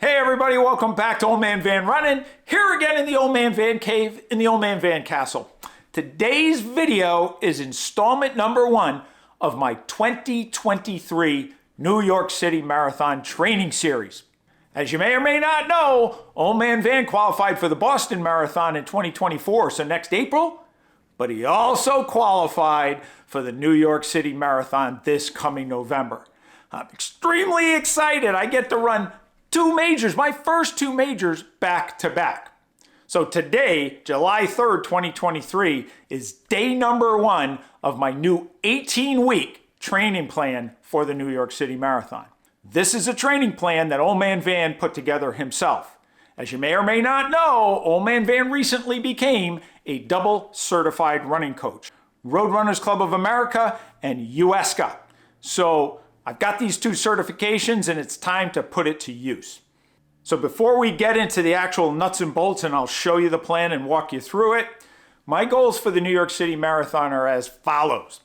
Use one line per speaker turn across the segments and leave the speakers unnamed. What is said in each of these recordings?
Hey everybody, welcome back to Old Man Van Running. Here again in the Old Man Van Cave in the Old Man Van Castle. Today's video is installment number 1 of my 2023 New York City Marathon training series. As you may or may not know, Old Man Van qualified for the Boston Marathon in 2024, so next April, but he also qualified for the New York City Marathon this coming November. I'm extremely excited. I get to run 2 majors, my first 2 majors back to back. So today, July 3rd, 2023, is day number 1 of my new 18-week training plan for the New York City Marathon. This is a training plan that Old Man Van put together himself. As you may or may not know, Old Man Van recently became a double certified running coach, Road Runners Club of America and USCA. So I've got these 2 certifications and it's time to put it to use. So before we get into the actual nuts and bolts and I'll show you the plan and walk you through it, my goals for the New York City Marathon are as follows.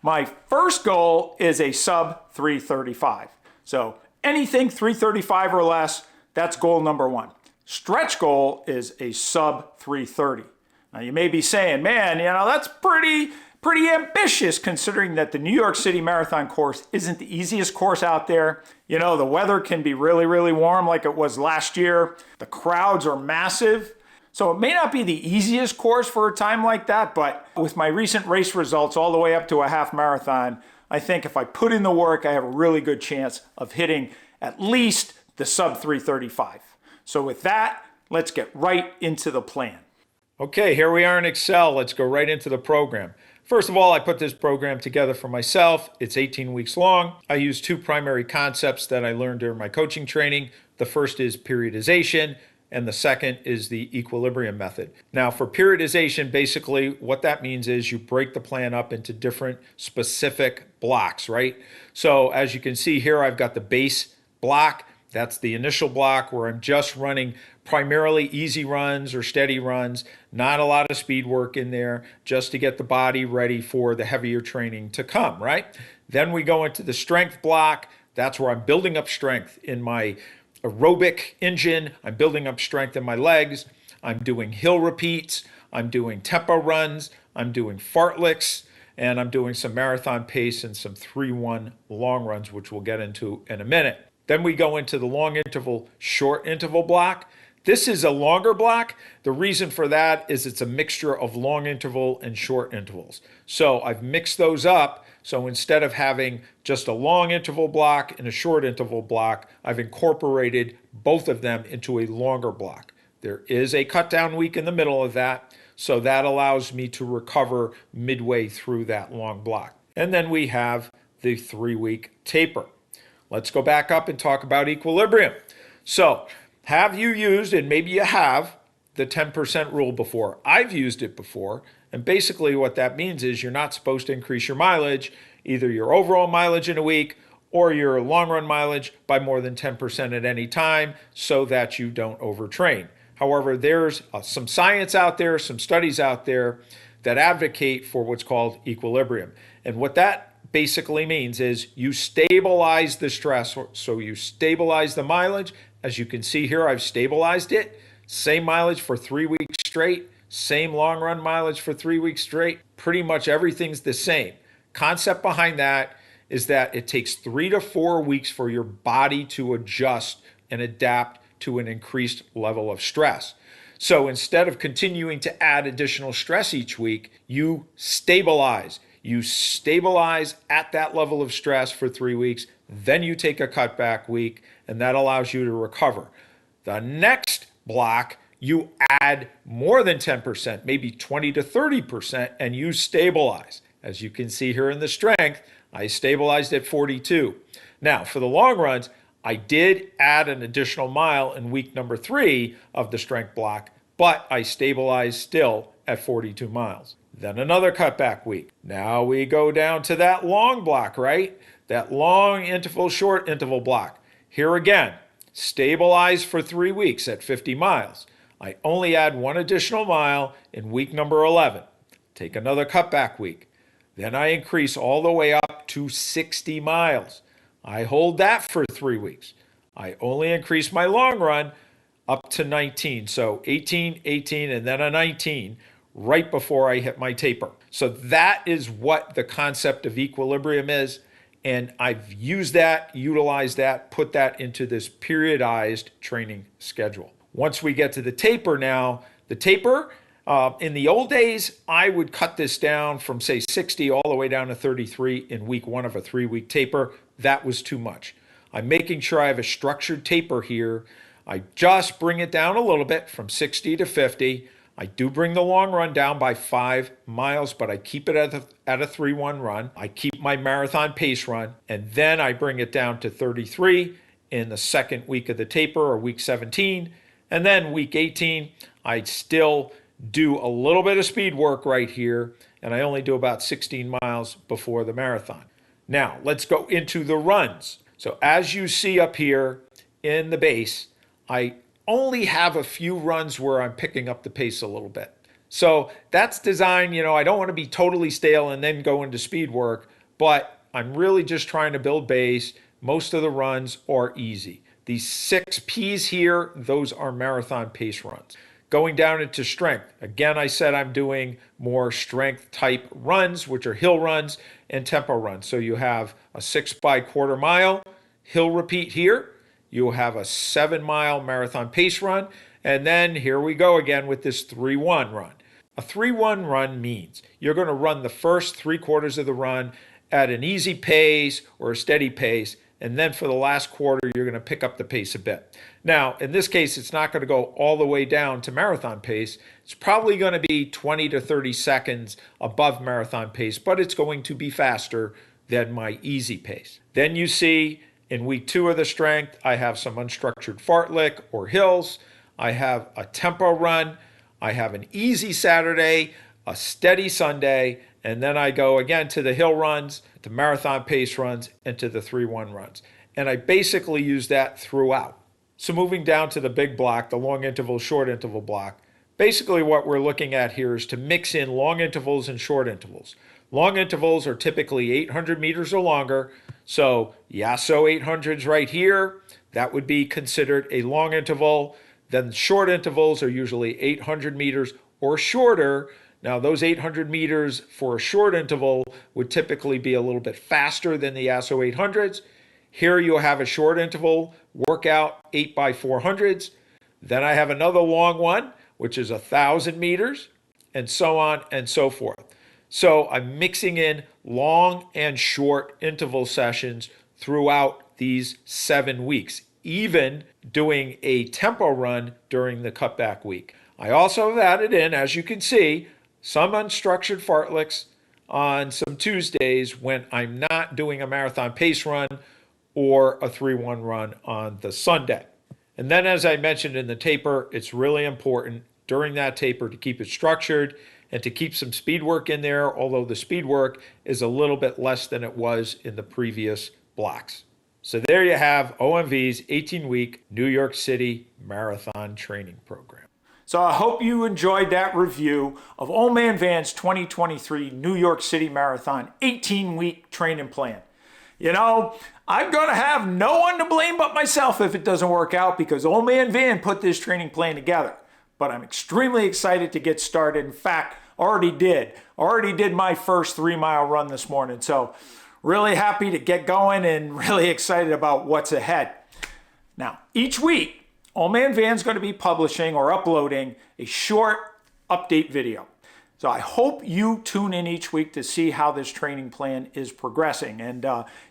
My first goal is a sub 335. So anything 335 or less, that's goal number 1. Stretch goal is a sub 330. Now you may be saying, man, that's pretty ambitious considering that the New York City Marathon course isn't the easiest course out there. The weather can be really warm like it was last year. The crowds are massive. So it may not be the easiest course for a time like that, but with my recent race results all the way up to a half marathon, I think if I put in the work, I have a really good chance of hitting at least the sub 335. So with that, let's get right into the plan. Okay, here we are in Excel. Let's go right into the program. First of all, I put this program together for myself. It's 18 weeks long. I use 2 primary concepts that I learned during my coaching training. The first is periodization, and the second is the equilibrium method. Now, for periodization, basically what that means is you break the plan up into different specific blocks, right? So as you can see here, I've got the base block. That's the initial block where I'm just running primarily easy runs or steady runs, not a lot of speed work in there, just to get the body ready for the heavier training to come, right? Then we go into the strength block. That's where I'm building up strength in my aerobic engine. I'm building up strength in my legs. I'm doing hill repeats. I'm doing tempo runs. I'm doing fartleks. And I'm doing some marathon pace and some 3-1 long runs, which we'll get into in a minute. Then we go into the long interval, short interval block. This is a longer block. The reason for that is it's a mixture of long interval and short intervals. So I've mixed those up. So instead of having just a long interval block and a short interval block, I've incorporated both of them into a longer block. There is a cut down week in the middle of that. So that allows me to recover midway through that long block. And then we have the 3-week taper. Let's go back up and talk about equilibrium. So have you used, and maybe you have, the 10% rule before? I've used it before. And basically what that means is you're not supposed to increase your mileage, either your overall mileage in a week or your long run mileage by more than 10% at any time so that you don't overtrain. However, there's some science out there, some studies out there that advocate for what's called equilibrium. And what that basically means is you stabilize the stress, so you stabilize the mileage. As you can see here, I've stabilized it. Same mileage for 3 weeks straight, same long run mileage for 3 weeks straight. Pretty much everything's the same. Concept behind that is that it takes 3 to 4 weeks for your body to adjust and adapt to an increased level of stress. So instead of continuing to add additional stress each week, you stabilize. You stabilize at that level of stress for 3 weeks, then you take a cutback week, and that allows you to recover. The next block, you add more than 10%, maybe 20 to 30%, and you stabilize. As you can see here in the strength, I stabilized at 42. Now, for the long runs, I did add an additional mile in week number 3 of the strength block, but I stabilized still at 42 miles. Then another cutback week. Now we go down to that long block, right? That long interval, short interval block. Here again, stabilize for 3 weeks at 50 miles. I only add 1 additional mile in week number 11. Take another cutback week. Then I increase all the way up to 60 miles. I hold that for 3 weeks. I only increased my long run up to 19. So 18, 18, and then a 19 right before I hit my taper. So that is what the concept of equilibrium is. And I've used that, utilized that, put that into this periodized training schedule. Once we get to the taper now, the taper, in the old days, I would cut this down from say 60 all the way down to 33 in week 1 of a 3-week taper. That was too much. I'm making sure I have a structured taper here. I just bring it down a little bit from 60 to 50. I do bring the long run down by 5 miles, but I keep it at a 3-1 run. I keep my marathon pace run, and then I bring it down to 33 in the second week of the taper, or week 17. And then week 18, I still do a little bit of speed work right here, and I only do about 16 miles before the marathon. Now, let's go into the runs. So as you see up here in the base, I only have a few runs where I'm picking up the pace a little bit. So that's designed, I don't want to be totally stale and then go into speed work, but I'm really just trying to build base. Most of the runs are easy. These 6 Ps here, those are marathon pace runs. Going down into strength, again, I said I'm doing more strength type runs, which are hill runs and tempo runs. So you have a 6x quarter mile hill repeat here. You'll have a 7-mile marathon pace run. And then here we go again with this 3-1 run. A 3-1 run means you're going to run the first 3/4 of the run at an easy pace or a steady pace. And then for the last quarter, you're going to pick up the pace a bit. Now, in this case, it's not going to go all the way down to marathon pace. It's probably going to be 20 to 30 seconds above marathon pace, but it's going to be faster than my easy pace. Then you see in week 2 of the strength, I have some unstructured fartlek or hills. I have a tempo run. I have an easy Saturday, a steady Sunday, and then I go again to the hill runs, to marathon pace runs, and to the 3-1 runs. And I basically use that throughout. So moving down to the big block, the long interval, short interval block, basically what we're looking at here is to mix in long intervals and short intervals. Long intervals are typically 800 meters or longer. So Yasso 800s right here, that would be considered a long interval. Then short intervals are usually 800 meters or shorter. Now those 800 meters for a short interval would typically be a little bit faster than the Yasso 800s. Here you'll have a short interval workout, 8x400s. Then I have another long one, which is 1,000 meters, and so on and so forth. So I'm mixing in long and short interval sessions throughout these 7 weeks, even doing a tempo run during the cutback week. I also have added in, as you can see, some unstructured fartleks on some Tuesdays when I'm not doing a marathon pace run or a 3-1 run on the Sunday. And then, as I mentioned in the taper, it's really important during that taper to keep it structured and to keep some speed work in there, although the speed work is a little bit less than it was in the previous blocks. So there you have OMV's 18-week New York City Marathon Training Program. So I hope you enjoyed that review of Old Man Van's 2023 New York City Marathon 18-week training plan. I'm going to have no one to blame but myself if it doesn't work out, because Old Man Van put this training plan together. But I'm extremely excited to get started. In fact, already did my first 3-mile run this morning. So really happy to get going and really excited about what's ahead. Now, each week, Old Man Van's going to be publishing or uploading a short update video. So I hope you tune in each week to see how this training plan is progressing. And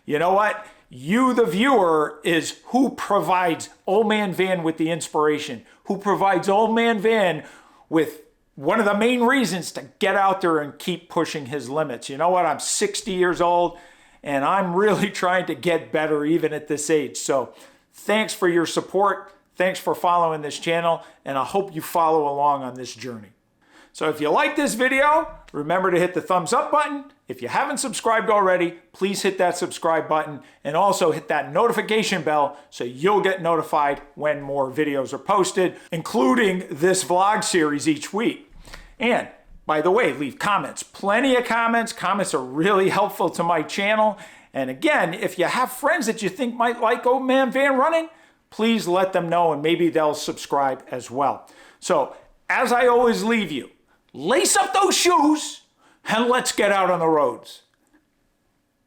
you know what? You, the viewer, is who provides Old Man Van with the inspiration, who provides Old Man Van with one of the main reasons to get out there and keep pushing his limits. You know what? I'm 60 years old and I'm really trying to get better even at this age. So thanks for your support. Thanks for following this channel, and I hope you follow along on this journey. So if you like this video, remember to hit the thumbs up button. If you haven't subscribed already, please hit that subscribe button and also hit that notification bell so you'll get notified when more videos are posted, including this vlog series each week. And by the way, leave comments, plenty of comments. Comments are really helpful to my channel. And again, if you have friends that you think might like Old Man Van running, please let them know and maybe they'll subscribe as well. So, as I always leave you, lace up those shoes and let's get out on the roads.